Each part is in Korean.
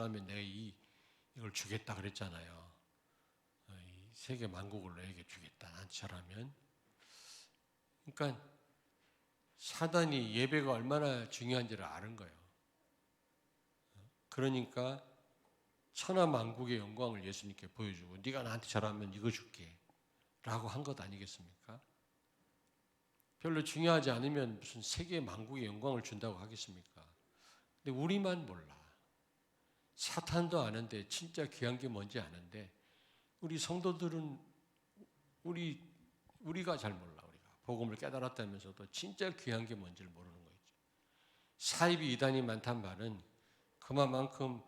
잘하면 내가 이걸 주겠다 그랬잖아요. 이 세계 만국을 너에게 주겠다. 나한테 잘하면. 그러니까 사단이 예배가 얼마나 중요한지를 아는 거예요. 그러니까 천하만국의 영광을 예수님께 보여주고 네가 나한테 잘하면 이거 줄게 라고 한 것 아니겠습니까? 별로 중요하지 않으면 무슨 세계 만국의 영광을 준다고 하겠습니까? 근데 우리만 몰라. 사탄도 아는데 진짜 귀한 게 뭔지 아는데 우리 성도들은 우리가 잘 몰라. 우리가 복음을 깨달았다면서도 진짜 귀한 게 뭔지를 모르는 거죠. 사입이 이단이 많단 말은 그만큼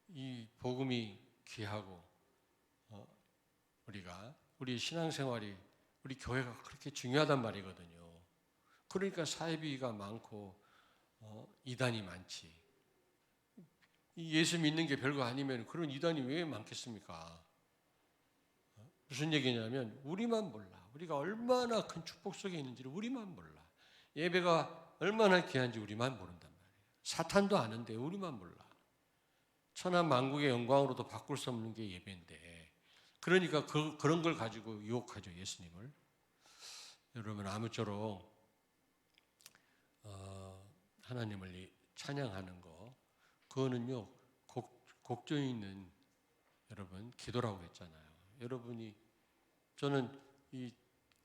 이 복음이 귀하고 우리 신앙생활이 우리 교회가 그렇게 중요하단 말이거든요. 그러니까 사이비가 많고 이단이 많지. 예수 믿는 게 별거 아니면 그런 이단이 왜 많겠습니까? 무슨 얘기냐면 우리만 몰라. 우리가 얼마나 큰 축복 속에 있는지를 우리만 몰라. 예배가 얼마나 귀한지 우리만 모른단 말이에요. 사탄도 아는데 우리만 몰라. 천하 만국의 영광으로도 바꿀 수 없는 게 예배인데 그러니까 그런 걸 가지고 유혹하죠. 예수님을. 여러분 아무쪼록 하나님을 찬양하는 거 그거는요 곡조에 있는 여러분 기도라고 했잖아요. 여러분이 저는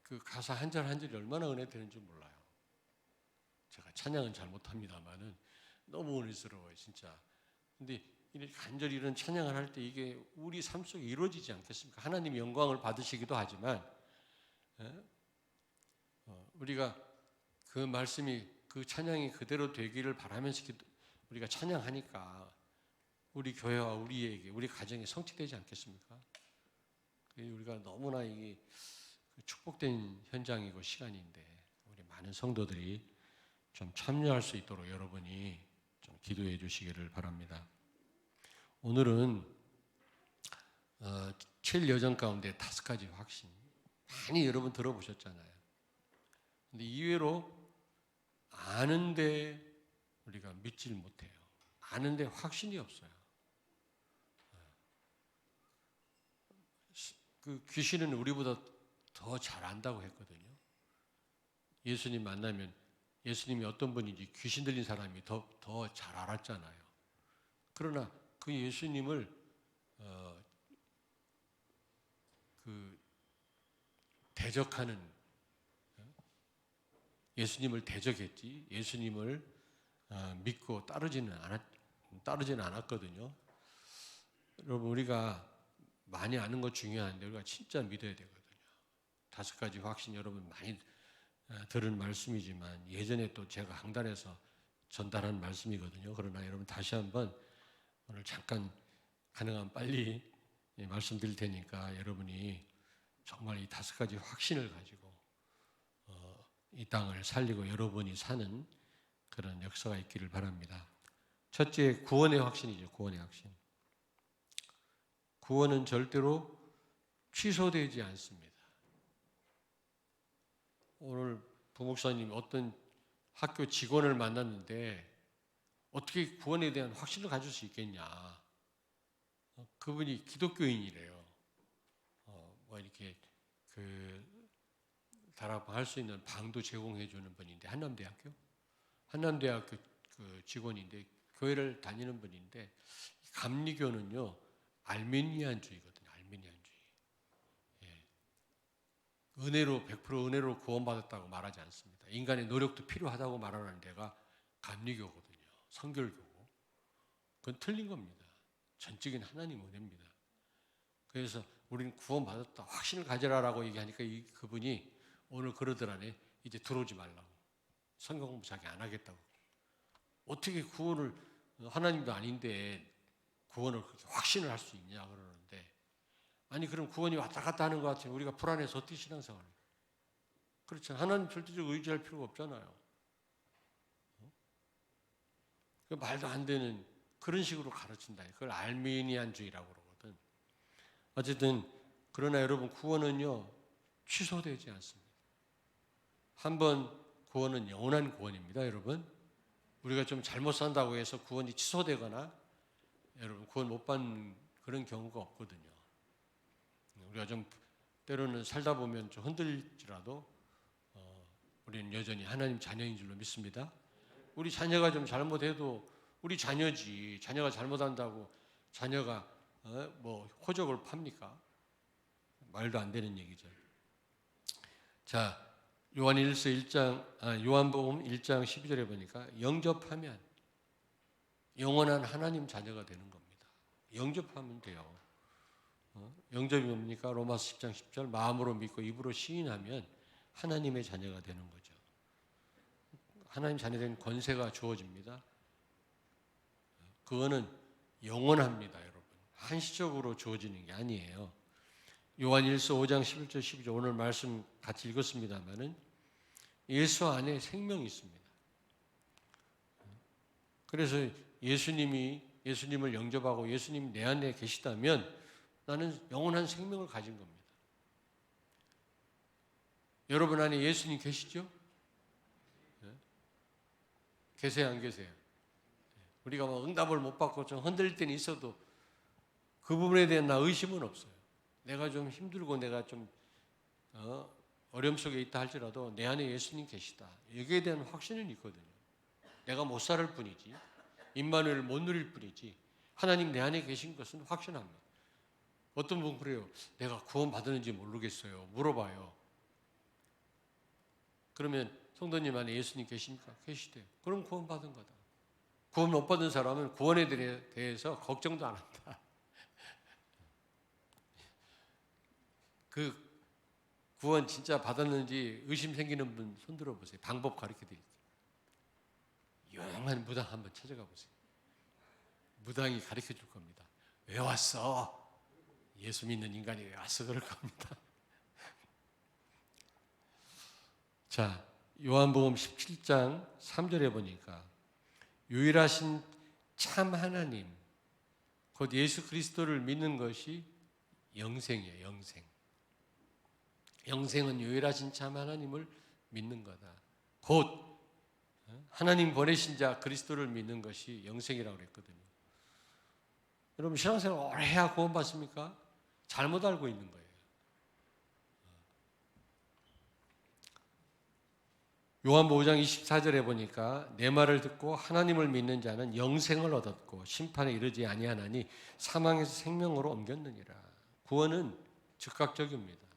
그 가사 한 절 한 절이 얼마나 은혜 되는지 몰라요. 제가 찬양은 잘 못합니다만은 너무 은혜스러워요 진짜. 근데 이렇게 간절히 이런 찬양을 할 때 이게 우리 삶 속에 이루어지지 않겠습니까? 하나님 영광을 받으시기도 하지만 우리가 그 말씀이 그 찬양이 그대로 되기를 바라면서 우리가 찬양하니까 우리 교회와 우리 가정에 성취되지 않겠습니까? 우리가 너무나 이게 축복된 현장이고 시간인데 우리 많은 성도들이 좀 참여할 수 있도록 여러분이 좀 기도해 주시기를 바랍니다. 오늘은 7여정 가운데 5가지 확신 많이 여러분 들어보셨잖아요. 근데 이외로 아는데 우리가 믿질 못해요. 아는데 확신이 없어요. 그 귀신은 우리보다 더 잘 안다고 했거든요. 예수님 만나면 예수님이 어떤 분인지 귀신 들린 사람이 더 잘 알았잖아요. 그러나 그 예수님을 대적하는 예수님을 대적했지 예수님을 믿고 따르지는 않았거든요. 여러분 우리가 많이 아는 거 중요한데 우리가 진짜 믿어야 되거든요. 5가지 확신 여러분 많이 들은 말씀이지만 예전에 또 제가 강단에서 전달한 말씀이거든요. 그러나 여러분 다시 한번 오늘 잠깐 가능하면 빨리 말씀드릴 테니까 여러분이 정말 이 5가지 확신을 가지고 이 땅을 살리고 여러분이 사는 그런 역사가 있기를 바랍니다. 첫째, 구원의 확신이죠. 구원의 확신. 구원은 절대로 취소되지 않습니다. 오늘 부목사님 어떤 학교 직원을 만났는데 어떻게 구원에 대한 확신을 가질 수 있겠냐. 그분이 기독교인이래요. 이렇게 다락방 할 수 있는 방도 제공해 주는 분인데 한남대학교 그 직원인데 교회를 다니는 분인데 감리교는요 알메니안주의거든요. 알메니안주의. 예. 100% 은혜로 구원받았다고 말하지 않습니다. 인간의 노력도 필요하다고 말하는 데가 감리교거든요. 성결교고. 그건 틀린 겁니다. 전적인 하나님 은혜입니다. 그래서 우리는 구원받았다. 확신을 가지라라고 얘기하니까 그분이 오늘 그러더라네. 이제 들어오지 말라고. 성경 공부 자기 안 하겠다고. 어떻게 구원을 하나님도 아닌데 구원을 그렇게 확신을 할 수 있냐 그러는데 아니 그럼 구원이 왔다 갔다 하는 것 같으면 우리가 불안해서 어떻게 신앙생활을 해요? 그렇죠. 하나님 절대적으로 의지할 필요가 없잖아요. 말도 안 되는 그런 식으로 가르친다. 그걸 알메니안주의라고 그러거든. 어쨌든 그러나 여러분 구원은요 취소되지 않습니다. 한번 구원은 영원한 구원입니다. 여러분 우리가 좀 잘못 산다고 해서 구원이 취소되거나 여러분 구원 못 받는 그런 경우가 없거든요. 우리가 좀 때로는 살다 보면 좀 흔들릴지라도 우리는 여전히 하나님 자녀인 줄로 믿습니다. 우리 자녀가 좀 잘못해도 우리 자녀지, 자녀가 잘못한다고 자녀가 뭐 호적을 팝니까? 말도 안 되는 얘기죠. 자, 요한복음 1장 12절에 보니까 영접하면 영원한 하나님 자녀가 되는 겁니다. 영접하면 돼요. 영접이 뭡니까? 로마서 10장 10절 마음으로 믿고 입으로 시인하면 하나님의 자녀가 되는 거죠. 하나님 자녀된 권세가 주어집니다. 그거는 영원합니다, 여러분. 한시적으로 주어지는 게 아니에요. 요한일서 5장 11절 12절 오늘 말씀 같이 읽었습니다마는 예수 안에 생명이 있습니다. 그래서 예수님을 영접하고 예수님이 내 안에 계시다면 나는 영원한 생명을 가진 겁니다. 여러분 안에 예수님 계시죠? 계세요, 안 계세요? 우리가 뭐 응답을 못 받고 좀 흔들릴 때는 있어도 그 부분에 대한 나 의심은 없어요. 내가 좀 힘들고 내가 좀 어려움 속에 있다 할지라도 내 안에 예수님 계시다. 여기에 대한 확신은 있거든요. 내가 못 살 뿐이지, 임마누엘을 못 누릴 뿐이지 하나님 내 안에 계신 것은 확신합니다. 어떤 분은 그래요. 내가 구원 받았는지 모르겠어요. 물어봐요. 그러면 성도님 안에 예수님 계십니까? 계시대요. 그럼 구원 받은 거다. 구원 못 받은 사람은 구원에 대해서 걱정도 안 한다. 그 구원 진짜 받았는지 의심 생기는 분 손들어 보세요. 방법 가르쳐 드릴게요. 유명한 무당 한번 찾아가 보세요. 무당이 가르쳐 줄 겁니다. 왜 왔어? 예수 믿는 인간이 왜 왔어? 그럴 겁니다. 자, 요한복음 17장 3절에 보니까 유일하신 참 하나님, 곧 예수 그리스도를 믿는 것이 영생이에요. 영생. 영생은 유일하신 참 하나님을 믿는 거다. 곧 하나님 보내신 자 그리스도를 믿는 것이 영생이라고 그랬거든요. 여러분 신앙생활 오래 해야 구원 받습니까? 잘못 알고 있는 거예요. 요한복음 5장 24절에 보니까 내 말을 듣고 하나님을 믿는 자는 영생을 얻었고 심판에 이르지 아니하나니 사망에서 생명으로 옮겼느니라. 구원은 즉각적입니다.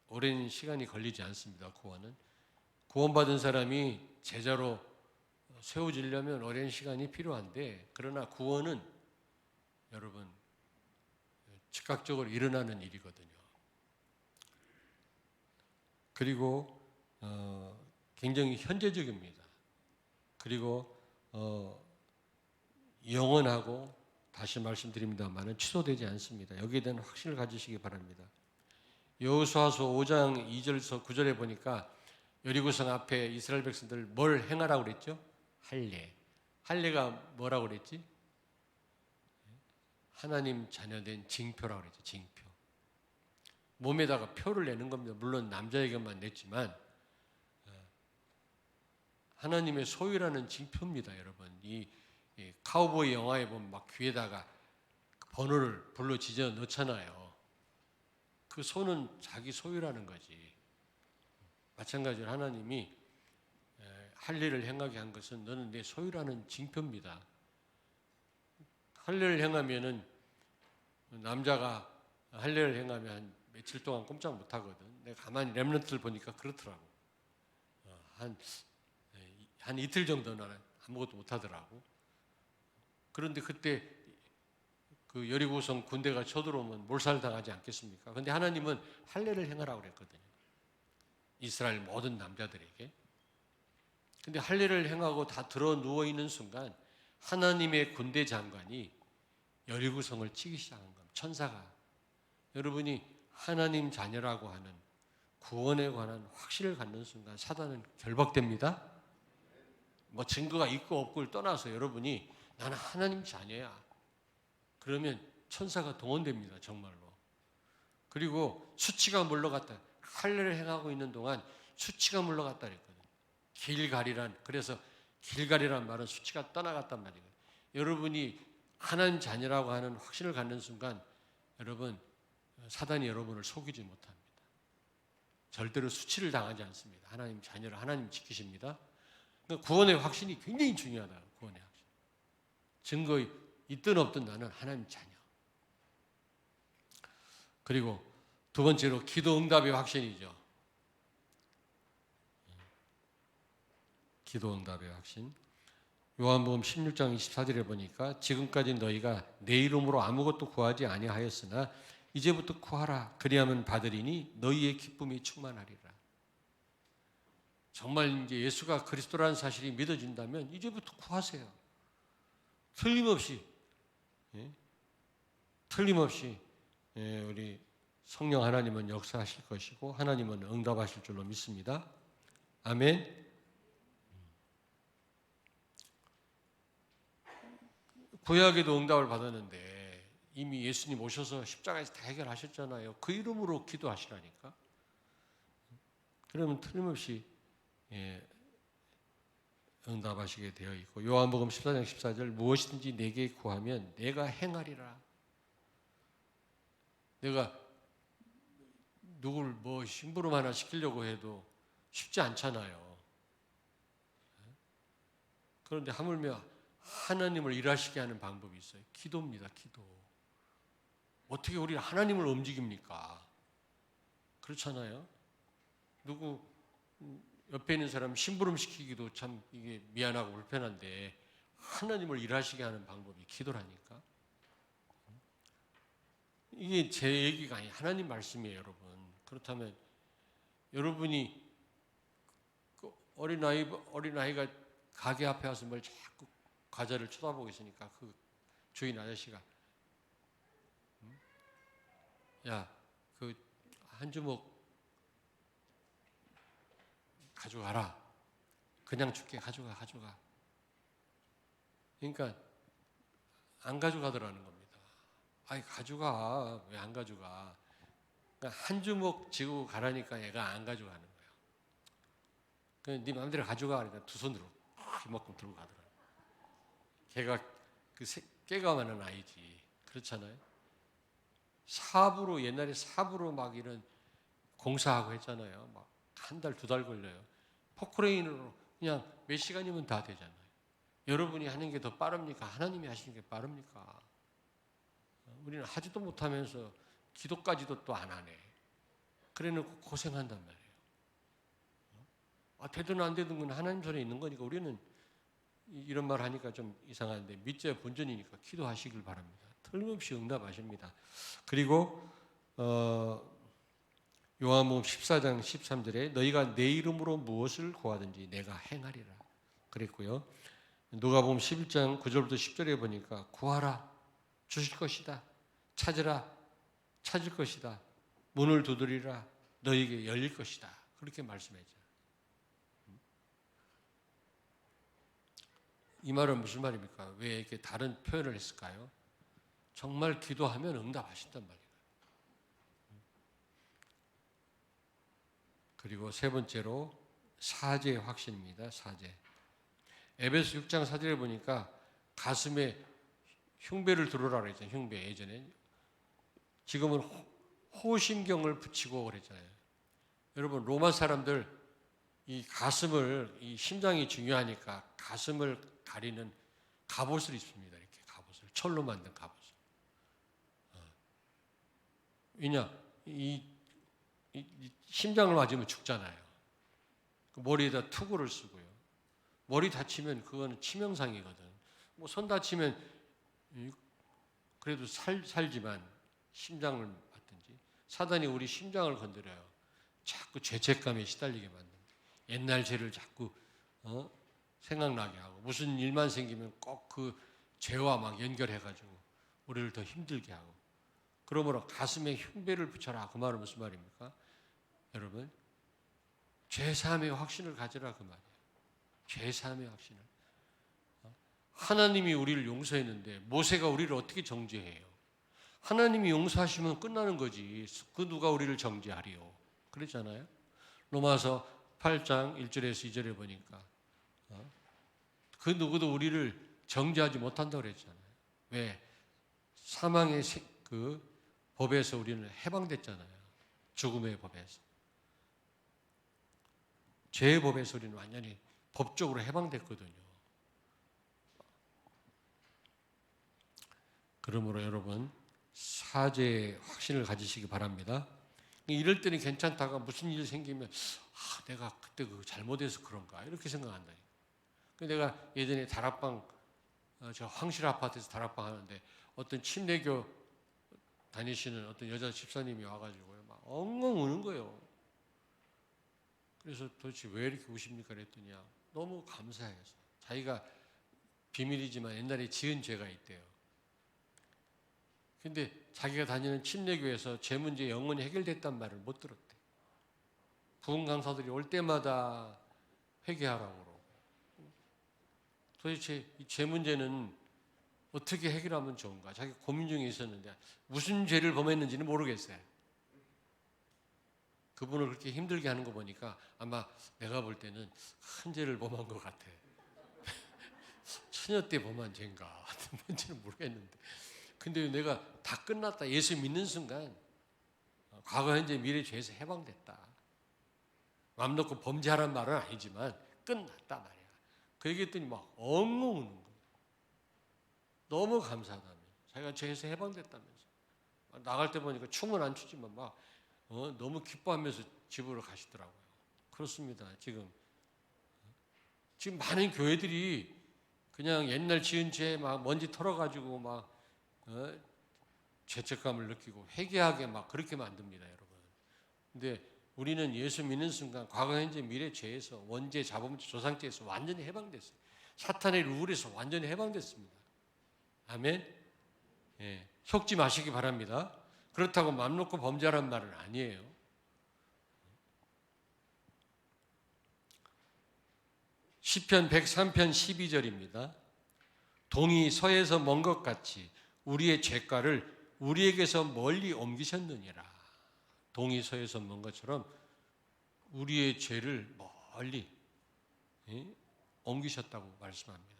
오랜 시간이 걸리지 않습니다. 구원은. 구원받은 사람이 제자로 세워지려면 오랜 시간이 필요한데, 그러나 구원은 여러분 즉각적으로 일어나는 일이거든요. 그리고 굉장히 현재적입니다. 그리고 영원하고 다시 말씀드립니다만은 취소되지 않습니다. 여기에 대한 확신을 가지시기 바랍니다. 여호수아서 5장 2절에서 9절에 보니까 여리고성 앞에 이스라엘 백성들 뭘 행하라고 그랬죠? 할례. 할례가 뭐라고 그랬지? 하나님 자녀된 징표라고 그랬죠. 징표. 몸에다가 표를 내는 겁니다. 물론 남자에게만 냈지만 하나님의 소유라는 징표입니다, 여러분. 이 카우보이 영화에 보면 막 귀에다가 번호를 불로 지져 넣잖아요. 그 손은 자기 소유라는 거지. 마찬가지로 하나님이 할례를 행하게 한 것은 너는 내 소유라는 징표입니다. 할례를 행하면은 남자가 할례를 행하면 한 며칠 동안 꼼짝 못 하거든. 내가 가만히 렘넌트를 보니까 그렇더라고. 한 이틀 정도는 아무것도 못 하더라고. 그런데 그때 그 여리고성 군대가 쳐들어오면 몰살당하지 않겠습니까? 그런데 하나님은 할례를 행하라고 그랬거든요. 이스라엘 모든 남자들에게. 근데 할례를 행하고 다 들어 누워 있는 순간 하나님의 군대 장관이 여리고성을 치기 시작한 겁니다. 천사가. 여러분이 하나님 자녀라고 하는 구원에 관한 확신을 갖는 순간 사단은 결박됩니다. 뭐 증거가 있고 없고를 떠나서 여러분이 나는 하나님 자녀야. 그러면 천사가 동원됩니다. 정말로. 그리고 수치가 물러갔다. 할례를 행하고 있는 동안 수치가 물러갔다 그랬거든요. 길갈이란, 그래서 길갈이라는 말은 수치가 떠나갔단 말이에요. 여러분이 하나님 자녀라고 하는 확신을 갖는 순간 여러분 사단이 여러분을 속이지 못합니다. 절대로 수치를 당하지 않습니다. 하나님 자녀를 하나님 지키십니다. 그러니까 구원의 확신이 굉장히 중요하다. 구원의 확신. 증거 있든 없든 나는 하나님 자녀. 그리고 두 번째로 기도 응답의 확신이죠. 기도 응답의 확신. 요한복음 16장 24절에 보니까 지금까지 너희가 내 이름으로 아무것도 구하지 아니하였으나 이제부터 구하라. 그리하면 받으리니 너희의 기쁨이 충만하리라. 정말 이제 예수가 그리스도라는 사실이 믿어진다면 이제부터 구하세요. 틀림없이 우리 성령 하나님은 역사하실 것이고 하나님은 응답하실 줄로 믿습니다. 아멘. 구약에도 응답을 받았는데 이미 예수님 오셔서 십자가에서 다 해결하셨잖아요. 그 이름으로 기도하시라니까. 그러면 틀림없이 응답하시게 되어 있고 요한복음 14장 14절 무엇이든지 내게 구하면 내가 행하리라. 내가 누굴 뭐 심부름 하나 시키려고 해도 쉽지 않잖아요. 그런데 하물며 하나님을 일하시게 하는 방법이 있어요. 기도입니다. 기도. 어떻게 우리 하나님을 움직입니까? 그렇잖아요. 누구 옆에 있는 사람 심부름 시키기도 참 이게 미안하고 불편한데 하나님을 일하시게 하는 방법이 기도라니까. 이게 제 얘기가 아니에요. 하나님 말씀이에요, 여러분. 그렇다면 여러분이 어린아이가 가게 앞에 와서 뭘 자꾸 과자를 쳐다보고 있으니까 그 주인 아저씨가 야, 그 한 주먹 가져가라. 그냥 줄게. 가져가. 그러니까 안 가져가더라는 겁니다. 아니 가져가. 왜 안 가져가? 그러니까 한 주먹 쥐고 가라니까 얘가 안 가져가는 거예요. 그냥 네 마음대로 가져가. 그러니까 두 손으로 이만큼 들고 가더라고요. 걔가 깨가 많은 아이지. 그렇잖아요. 옛날에 삽으로 막 이런 공사하고 했잖아요. 막 한 달, 두 달 걸려요. 포크레인으로 그냥 몇 시간이면 다 되잖아요. 여러분이 하는 게 더 빠릅니까? 하나님이 하시는 게 빠릅니까? 우리는 하지도 못하면서 기도까지도 또 안 하네. 그래 놓고 고생한단 말이에요. 되든 안 되든 건 하나님 손에 있는 거니까 우리는 이런 말 하니까 좀 이상한데 믿자의 본전이니까 기도하시길 바랍니다. 틀림없이 응답하십니다. 그리고 요한복음 14장 13절에 너희가 내 이름으로 무엇을 구하든지 내가 행하리라 그랬고요. 누가복음 11장 9절부터 10절에 보니까 구하라 주실 것이다. 찾으라 찾을 것이다. 문을 두드리라 너희에게 열릴 것이다. 그렇게 말씀했죠. 이 말은 무슨 말입니까? 왜 이렇게 다른 표현을 했을까요? 정말 기도하면 응답하신단 말이에요. 그리고 세 번째로 사죄의 확신입니다. 사죄. 에베소 6장 4절에 보니까 가슴에 흉배를 두르라 그랬잖아요. 흉배 예전에. 지금은 호심경을 붙이고 그랬잖아요. 여러분 로마 사람들 이 가슴을 이 심장이 중요하니까 가슴을 가리는 갑옷을 입습니다. 이렇게 갑옷을 철로 만든 갑옷을. 왜냐 이 심장을 맞으면 죽잖아요. 머리에다 투구를 쓰고요. 머리 다치면 그거는 치명상이거든. 뭐 손 다치면 그래도 살지만 심장을 받든지 사단이 우리 심장을 건드려요. 자꾸 죄책감에 시달리게 만듭니다. 옛날 죄를 자꾸 생각나게 하고 무슨 일만 생기면 꼭 그 죄와 막 연결해가지고 우리를 더 힘들게 하고 그러므로 가슴에 흉배를 붙여라. 그 말은 무슨 말입니까? 여러분 죄사함의 확신을 가지라 그 말이에요. 죄사함의 확신을. 하나님이 우리를 용서했는데 모세가 우리를 어떻게 정죄해요? 하나님이 용서하시면 끝나는 거지. 그 누가 우리를 정죄하리요? 그랬잖아요. 로마서 8장 1절에서 2절에 보니까 그 누구도 우리를 정죄하지 못한다고 그랬잖아요. 왜? 사망의 그 법에서 우리는 해방됐잖아요. 죽음의 법에서. 죄의 법에서 우리는 완전히 법적으로 해방됐거든요. 그러므로 여러분 사죄의 확신을 가지시기 바랍니다. 이럴 때는 괜찮다가 무슨 일이 생기면 내가 그때 그 잘못해서 그런가 이렇게 생각한다. 내가 예전에 다락방 저 황실 아파트에서 다락방 하는데 어떤 침례교 다니시는 어떤 여자 집사님이 와가지고요 막 엉엉 우는 거예요. 그래서 도대체 왜 이렇게 우십니까 그랬더니 너무 감사해서 자기가 비밀이지만 옛날에 지은 죄가 있대요. 근데 자기가 다니는 침례교에서 죄 문제 영원히 해결됐단 말을 못 들었대. 부흥 강사들이 올 때마다 회개하라고 그러고. 도대체 이 죄 문제는 어떻게 해결하면 좋은가? 자기 고민 중에 있었는데 무슨 죄를 범했는지는 모르겠어요. 그분을 그렇게 힘들게 하는 거 보니까 아마 내가 볼 때는 큰 죄를 범한 것 같아. 처녀 때 범한 죄인가? 뭔지는 모르겠는데. 근데 내가 다 끝났다. 예수 믿는 순간 과거, 현재, 미래 죄에서 해방됐다. 마음 놓고 범죄하란 말은 아니지만 끝났다 말이야. 그 얘기했더니 막 엉엉 우는 거야. 너무 감사하다며. 자기가 죄에서 해방됐다면서. 나갈 때 보니까 춤은 안 추지만 막 너무 기뻐하면서 집으로 가시더라고요. 그렇습니다. 지금 많은 교회들이 그냥 옛날 지은 죄 막 먼지 털어가지고 막 죄책감을 느끼고 회개하게 막 그렇게 만듭니다, 여러분. 근데 우리는 예수 믿는 순간 과거, 현재, 미래 죄에서 원죄, 자범죄, 조상죄에서 완전히 해방됐어요. 사탄의 룰에서 완전히 해방됐습니다. 아멘. 예, 속지 마시기 바랍니다. 그렇다고 맘 놓고 범죄하란 말은 아니에요. 시편 103편 12절입니다. 동이 서에서 먼 것 같이 우리의 죄가를 우리에게서 멀리 옮기셨느니라. 동이 서에서 먼 것처럼 우리의 죄를 멀리 옮기셨다고 말씀합니다.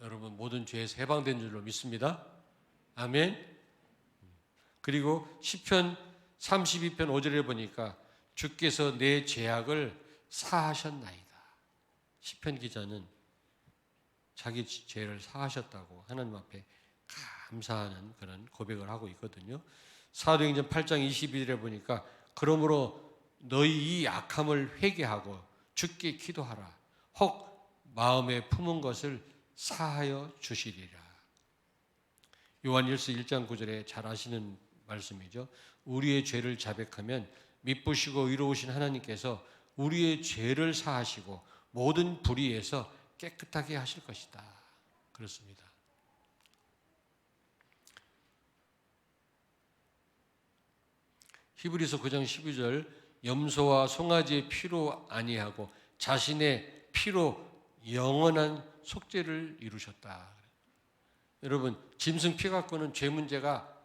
여러분 모든 죄에서 해방된 줄로 믿습니다. 아멘. 그리고 시편 32편 5절에 보니까 주께서 내 죄악을 사하셨나이다. 시편 기자는 자기 죄를 사하셨다고 하나님 앞에 감사하는 그런 고백을 하고 있거든요. 사도행전 8장 22절에 보니까 그러므로 너희 이 악함을 회개하고 주께 기도하라. 혹 마음에 품은 것을 사하여 주시리라. 요한일서 1장 9절에 잘 아시는 말씀이죠. 우리의 죄를 자백하면 미쁘시고 의로우신 하나님께서 우리의 죄를 사하시고 모든 불의에서 깨끗하게 하실 것이다. 그렇습니다. 히브리서 9장 12절 염소와 송아지의 피로 아니하고 자신의 피로 영원한 속죄를 이루셨다. 여러분 짐승 피 갖고는 죄 문제가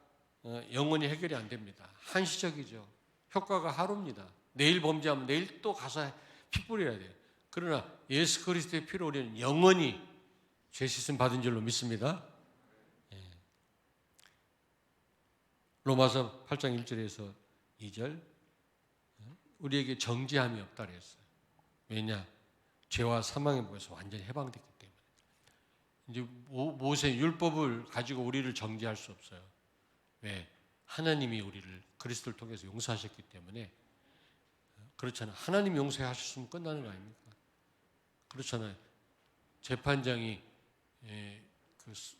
영원히 해결이 안 됩니다. 한시적이죠. 효과가 하루입니다. 내일 범죄하면 내일 또 가서 피 뿌려야 돼요. 그러나 예수 그리스도의 피로 우리는 영원히 죄 씻음 받은 줄로 믿습니다. 로마서 8장 1절에서 2절 우리에게 정죄함이 없다 그랬어요. 왜냐? 죄와 사망의 법에서 완전히 해방됐기 때문에. 이제 모세 율법을 가지고 우리를 정죄할 수 없어요. 왜? 하나님이 우리를 그리스도를 통해서 용서하셨기 때문에. 그렇잖아요. 하나님 용서하셨으면 끝나는 거 아닙니까? 그렇잖아요. 재판장이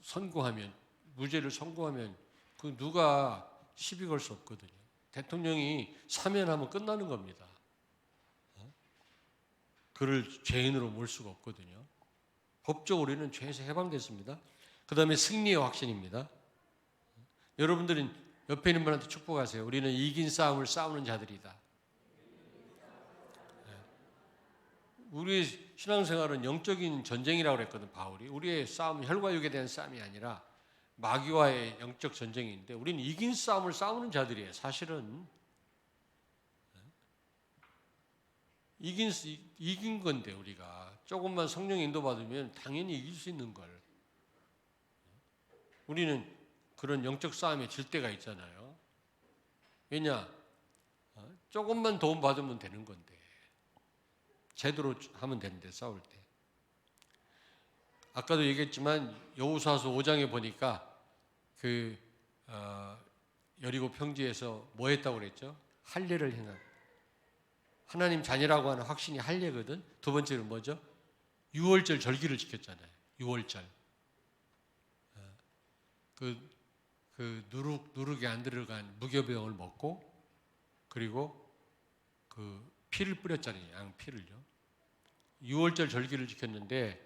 선고하면 무죄를 선고하면 그 누가 시비 걸 수 없거든요. 대통령이 사면하면 끝나는 겁니다. 그를 죄인으로 몰 수가 없거든요. 법적으로 우리는 죄에서 해방됐습니다. 그 다음에 승리의 확신입니다. 여러분들은 옆에 있는 분한테 축복하세요. 우리는 이긴 싸움을 싸우는 자들이다. 우리의 신앙생활은 영적인 전쟁이라고 그랬거든, 바울이. 우리의 싸움은 혈과 육에 대한 싸움이 아니라 마귀와의 영적 전쟁인데 우리는 이긴 싸움을 싸우는 자들이에요. 사실은 이긴 건데 우리가 조금만 성령 인도 받으면 당연히 이길 수 있는 걸. 우리는 그런 영적 싸움에 질 때가 있잖아요. 왜냐? 조금만 도움 받으면 되는 건데, 제대로 하면 되는데, 싸울 때. 아까도 얘기했지만 여호수아서 5장에 보니까 여리고 평지에서 뭐 했다고 그랬죠? 할례를 행한. 하나님 자녀라고 하는 확신이 할례거든. 두 번째는 뭐죠? 유월절 절기를 지켰잖아요. 유월절. 누룩에 안 들어간 무교병을 먹고, 그리고 피를 뿌렸잖아요. 양 피를요. 유월절 절기를 지켰는데,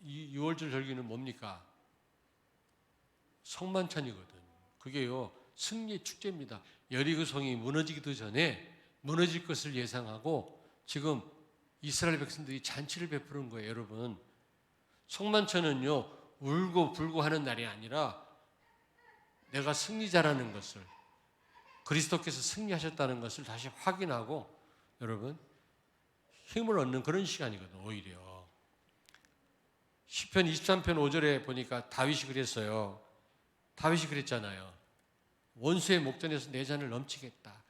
이 유월절 절기는 뭡니까? 성만찬이거든. 그게요, 승리의 축제입니다. 여리고 성이 무너지기도 전에 무너질 것을 예상하고 지금 이스라엘 백성들이 잔치를 베푸는 거예요, 여러분. 성만찬은요, 울고 불고 하는 날이 아니라 내가 승리자라는 것을, 그리스도께서 승리하셨다는 것을 다시 확인하고, 여러분, 힘을 얻는 그런 시간이거든, 오히려. 시편 23편 5절에 보니까 다윗이 그랬어요. 다윗이 그랬잖아요. 원수의 목전에서 내 잔을 넘치겠다.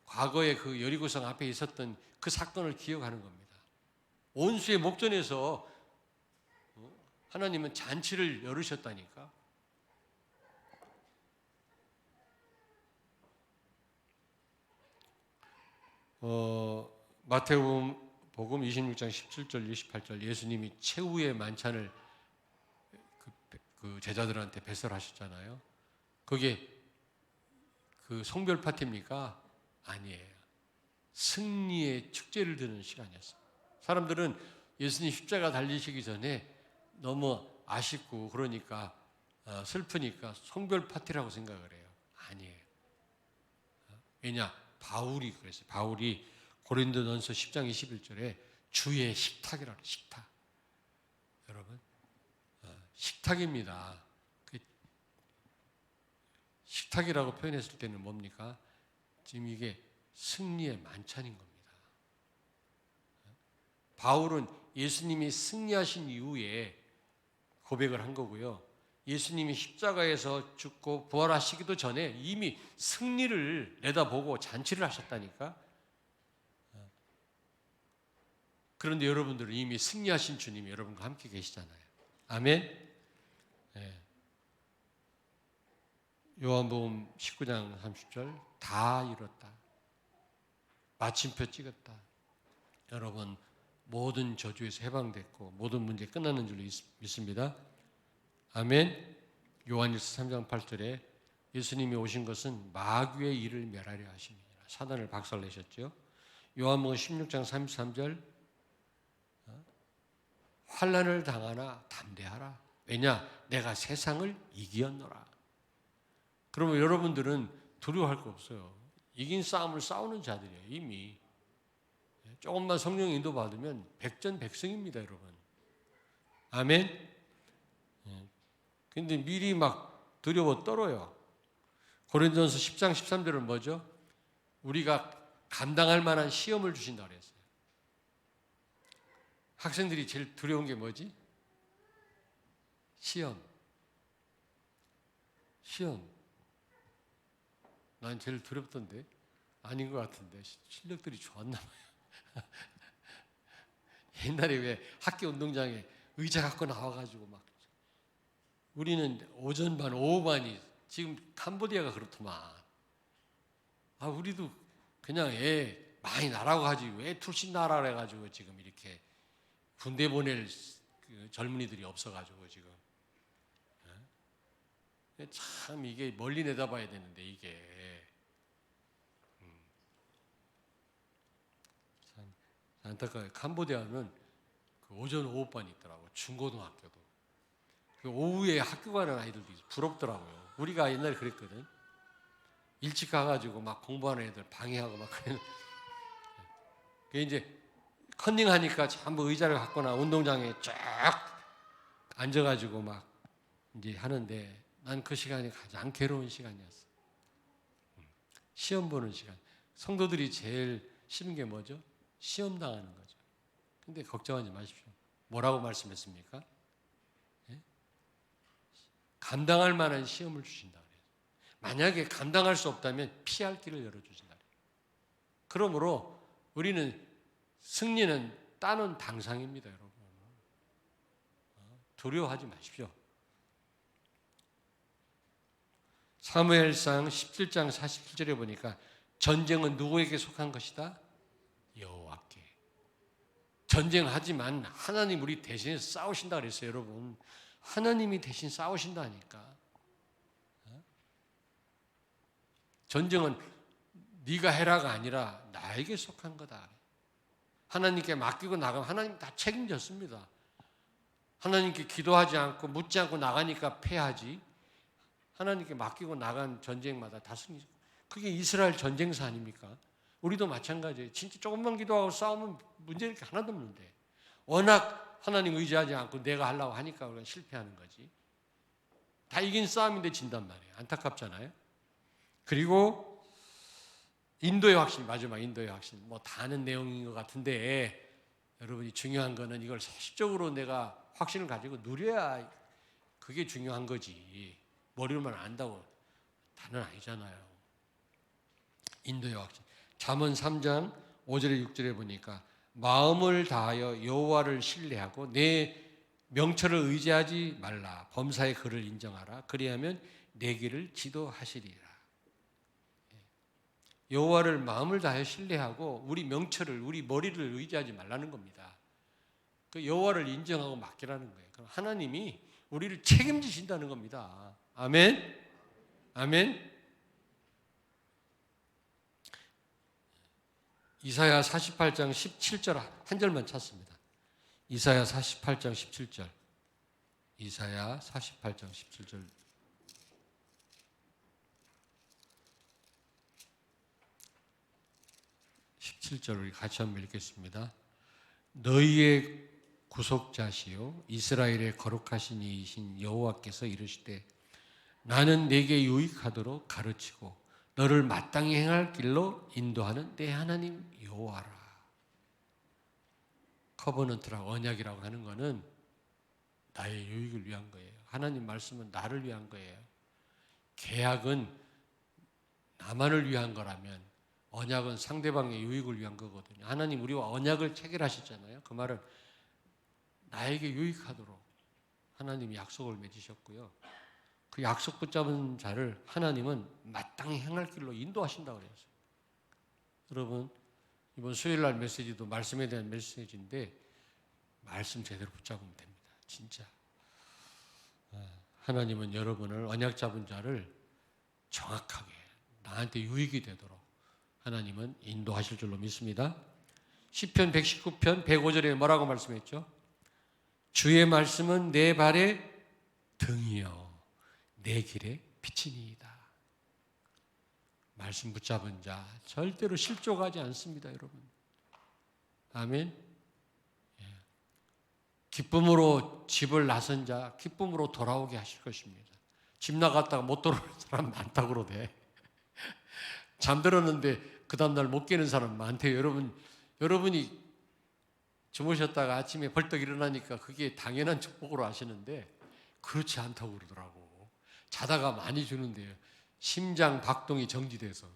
과거에 그 여리고성 앞에 있었던 그 사건을 기억하는 겁니다. 원수의 목전에서 하나님은 잔치를 열으셨다니까. 마태복음 26장 17절 28절 예수님이 최후의 만찬을 그 제자들한테 배설하셨잖아요. 그게 그 성별 파티입니까? 아니에요. 승리의 축제를 드는 시간이었어요. 사람들은 예수님 십자가 달리시기 전에 너무 아쉽고 그러니까 슬프니까 성별 파티라고 생각을 해요. 아니에요. 왜냐? 바울이 그랬어요. 바울이 고린도전서 10장 21절에 주의 식탁이라고 해요. 식탁. 여러분, 식탁입니다. 식탁이라고 표현했을 때는 뭡니까? 지금 이게 승리의 만찬인 겁니다. 바울은 예수님이 승리하신 이후에 고백을 한 거고요. 예수님이 십자가에서 죽고 부활하시기도 전에 이미 승리를 내다보고 잔치를 하셨다니까. 그런데 여러분들은 이미 승리하신 주님이 여러분과 함께 계시잖아요. 아멘. 네. 요한복음 19장 30절 다 이뤘다. 마침표 찍었다. 여러분 모든 저주에서 해방됐고 모든 문제 끝나는 줄로 믿습니다. 아멘. 요한일서 3장 8절에 예수님이 오신 것은 마귀의 일을 멸하려 하심이니라. 사단을 박살내셨죠. 요한복음 16장 33절 환난을 당하나 담대하라. 왜냐? 내가 세상을 이기었노라. 그러면 여러분들은 두려워할 거 없어요. 이긴 싸움을 싸우는 자들이에요. 이미. 조금만 성령 인도 받으면 백전백승입니다, 여러분. 아멘. 근데 미리 막 두려워 떨어요. 고린도전서 10장 13절은 뭐죠? 우리가 감당할 만한 시험을 주신다 그랬어요. 학생들이 제일 두려운 게 뭐지? 시험. 난 제일 두렵던데. 아닌 것 같은데. 실력들이 좋았나 봐요. 옛날에 왜 학교 운동장에 의자 갖고 나와가지고 막 우리는 오전반, 오후반이 지금 캄보디아가 그렇더만. 우리도 그냥 애 많이 나라고 하지 왜 출신 나라 그래가지고 지금 이렇게 군대 보낼 젊은이들이 없어가지고 지금 참 이게 멀리 내다봐야 되는데 이게 참 안타까워요. 캄보디아는 그 오전 오후반이 있더라고. 중고등학교도 그 오후에 학교 가는 아이들도 부럽더라고요. 우리가 옛날에 그랬거든. 일찍 가가지고 막 공부하는 애들 방해하고 막 그래. 그게 이제 컨닝하니까 전부 의자를 갖거나 운동장에 쫙 앉아가지고 막 이제 하는데 난 그 시간이 가장 괴로운 시간이었어. 시험 보는 시간. 성도들이 제일 싫은 게 뭐죠? 시험 당하는 거죠. 근데 걱정하지 마십시오. 뭐라고 말씀했습니까? 예? 감당할 만한 시험을 주신다 그래요. 만약에 감당할 수 없다면 피할 길을 열어주신다 그래요. 그러므로 우리는 승리는 따는 당상입니다, 여러분. 두려워하지 마십시오. 사무엘상 17장 47절에 보니까 전쟁은 누구에게 속한 것이다? 여호와께. 전쟁하지만 하나님 우리 대신해서 싸우신다 그랬어요, 여러분. 하나님이 대신 싸우신다니까. 전쟁은 네가 해라가 아니라 나에게 속한 거다. 하나님께 맡기고 나가면 하나님 다 책임졌습니다. 하나님께 기도하지 않고 묻지 않고 나가니까 패하지. 하나님께 맡기고 나간 전쟁마다 다 승리. 그게 이스라엘 전쟁사 아닙니까? 우리도 마찬가지예요. 진짜 조금만 기도하고 싸우면 문제일 게 하나도 없는데 워낙 하나님 의지하지 않고 내가 하려고 하니까 우리가 실패하는 거지. 다 이긴 싸움인데 진단 말이에요. 안타깝잖아요. 그리고 인도의 확신, 마지막 인도의 확신. 뭐 다 아는 내용인 것 같은데 여러분이 중요한 거는 이걸 사실적으로 내가 확신을 가지고 누려야 그게 중요한 거지. 머리로만 안다고 다는 아니잖아요. 인도의 확신. 잠언 3장 5절에 6절에 보니까 마음을 다하여 여호와를 신뢰하고 내 명철을 의지하지 말라. 범사의 그를 인정하라. 그리하면 내 길을 지도하시리라. 여호와를 마음을 다하여 신뢰하고 우리 명철을, 우리 머리를 의지하지 말라는 겁니다. 그 여호와를 인정하고 맡기라는 거예요. 그럼 하나님이 우리를 책임지신다는 겁니다. 아멘. 아멘. 이사야 48장 17절 한 절만 찾습니다. 이사야 48장 17절. 이사야 48장 17절. 17절 우리 같이 한번 읽겠습니다. 너희의 구속자시요 이스라엘의 거룩하신 이이신 여호와께서 이르시되 나는 내게 유익하도록 가르치고 너를 마땅히 행할 길로 인도하는 내 하나님 여호와라. 커버넌트라고 언약이라고 하는 것은 나의 유익을 위한 거예요. 하나님 말씀은 나를 위한 거예요. 계약은 나만을 위한 거라면 언약은 상대방의 유익을 위한 거거든요. 하나님 우리와 언약을 체결하셨잖아요. 그 말은 나에게 유익하도록 하나님이 약속을 맺으셨고요. 그 약속 붙잡은 자를 하나님은 마땅히 행할 길로 인도하신다고 그랬어요. 여러분 이번 수요일날 메시지도 말씀에 대한 메시지인데 말씀 제대로 붙잡으면 됩니다. 진짜 하나님은 여러분을 언약 잡은 자를 정확하게 나한테 유익이 되도록 하나님은 인도하실 줄로 믿습니다. 시편 119편 105절에 뭐라고 말씀했죠? 주의 말씀은 내 발의 등이요 내 길의 빛이니이다. 말씀 붙잡은 자 절대로 실족하지 않습니다, 여러분. 아멘. 기쁨으로 집을 나선 자 기쁨으로 돌아오게 하실 것입니다. 집 나갔다가 못 돌아오는 사람 많다고 그러대. 잠들었는데 그 다음날 못 깨는 사람 많대요. 여러분이 주무셨다가 아침에 벌떡 일어나니까 그게 당연한 축복으로 하시는데 그렇지 않다고 그러더라고. 자다가 많이 주는데요. 심장 박동이 정지돼서.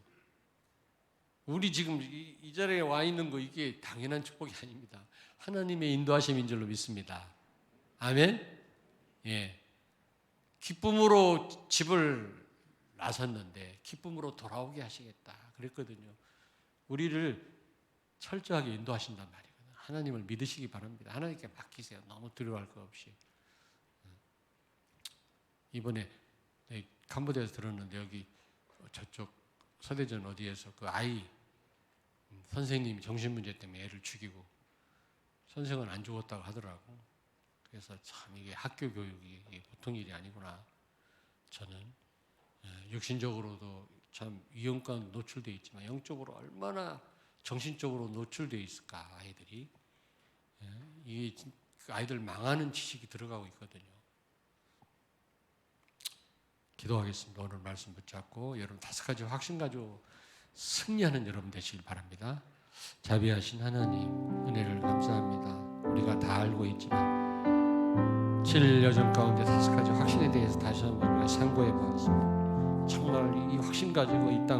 우리 지금 이 자리에 와 있는 거 이게 당연한 축복이 아닙니다. 하나님의 인도하심인 줄로 믿습니다. 아멘? 예. 기쁨으로 집을 나섰는데 기쁨으로 돌아오게 하시겠다 그랬거든요. 우리를 철저하게 인도하신단 말이거든요. 하나님을 믿으시기 바랍니다. 하나님께 맡기세요. 너무 두려워할 것 없이. 이번에 캄보디아에서 들었는데 여기 저쪽 서대전 어디에서 그 아이 선생님이 정신문제 때문에 애를 죽이고 선생은 안 죽었다고 하더라고. 그래서 참 이게 학교 교육이 보통 일이 아니구나. 저는 육신적으로도 참 위험감 노출되어 있지만 영적으로 얼마나 정신적으로 노출되어 있을까 아이들이. 이게 아이들 망하는 지식이 들어가고 있거든요. 기도하겠습니다. 오늘 말씀 붙잡고 여러분 5가지 확신 가지고 승리하는 여러분 되시길 바랍니다. 자비하신 하나님 은혜를 감사합니다. 우리가 다 알고 있지만 7일 여정 가운데 5가지 확신에 대해서 다시 한번 우리가 상고해 보았습니다. 정말 이 확신 가지고 이 땅